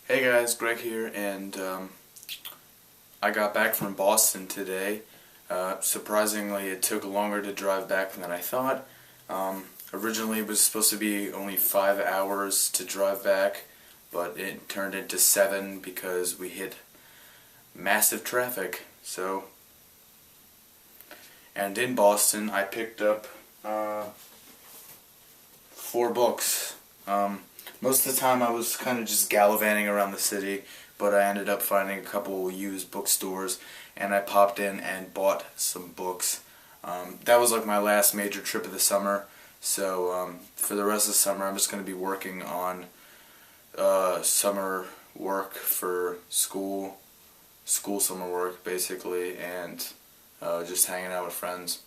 Hey guys, Greg here, and I got back from Boston today. Surprisingly, it took longer to drive back than I thought. Originally, it was supposed to be only 5 hours to drive back, but it turned into 7 because we hit massive traffic. And in Boston, I picked up 4 books. Most of the time I was kind of just gallivanting around the city, but I ended up finding a couple used bookstores, and I popped in and bought some books. That was like my last major trip of the summer, so for the rest of the summer I'm just going to be working on summer work for school summer work basically, and just hanging out with friends.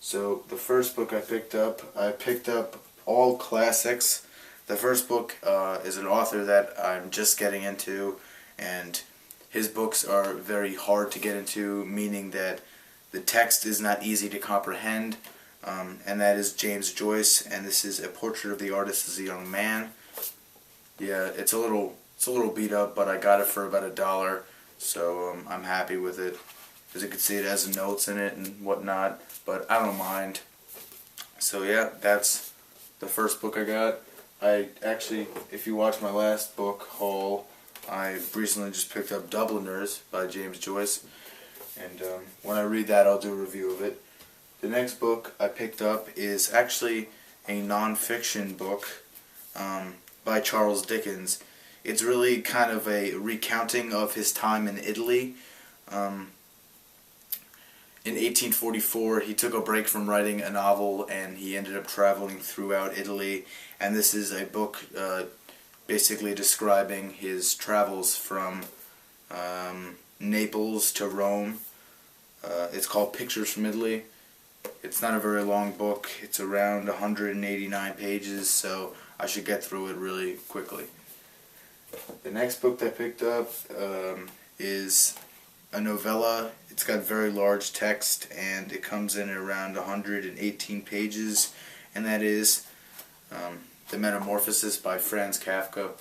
So the first book I picked up all classics. The first book is an author that I'm just getting into, and his books are very hard to get into, meaning that the text is not easy to comprehend, and that is James Joyce, and this is A Portrait of the Artist as a Young Man. Yeah, it's a little beat up, but I got it for about $1, so I'm happy with it. As you can see, it has notes in it and whatnot, but I don't mind. So yeah, that's the first book I got. I actually, if you watch my last book haul, I recently just picked up Dubliners by James Joyce, and when I read that I'll do a review of it. The next book I picked up is actually a non-fiction book by Charles Dickens. It's really kind of a recounting of his time in Italy. In 1844, he took a break from writing a novel, and he ended up traveling throughout Italy, and this is a book basically describing his travels from Naples to Rome. It's called Pictures from Italy. It's not a very long book. It's around 189 pages, so I should get through it really quickly. The next book that I picked up is a novella. It's got very large text, and it comes in at around 118 pages, and that is The Metamorphosis by Franz Kafka.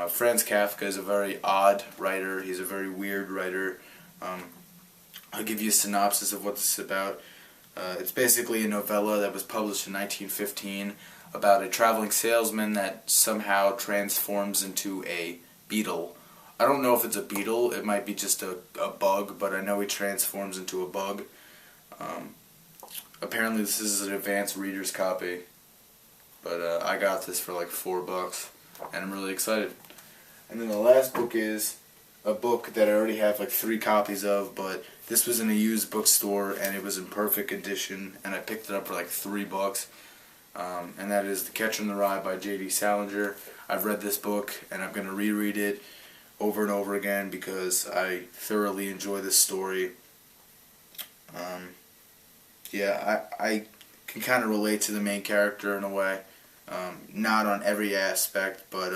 Franz Kafka is a very odd writer. He's a very weird writer. I'll give you a synopsis of what this is about. It's basically a novella that was published in 1915 about a traveling salesman that somehow transforms into a beetle. I don't know if it's a beetle, it might be just a bug, but I know he transforms into a bug. Apparently this is an advanced reader's copy, but I got this for like $4, and I'm really excited. And then the last book is a book that I already have like 3 copies of, but this was in a used bookstore, and it was in perfect condition, and I picked it up for like $3. And that is The Catcher in the Rye by J.D. Salinger. I've read this book, and I'm going to reread it over and over again because I thoroughly enjoy this story. Yeah, I can kind of relate to the main character in a way. Not on every aspect, but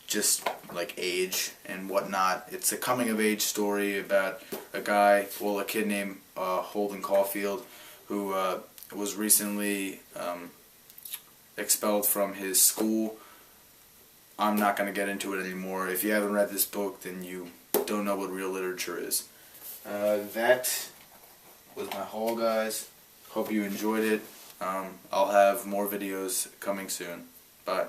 just like age and whatnot. It's a coming-of-age story about a kid named Holden Caulfield, who was recently expelled from his school. I'm not going to get into it anymore. If you haven't read this book, then you don't know what real literature is. That was my haul, guys. Hope you enjoyed it. I'll have more videos coming soon. Bye.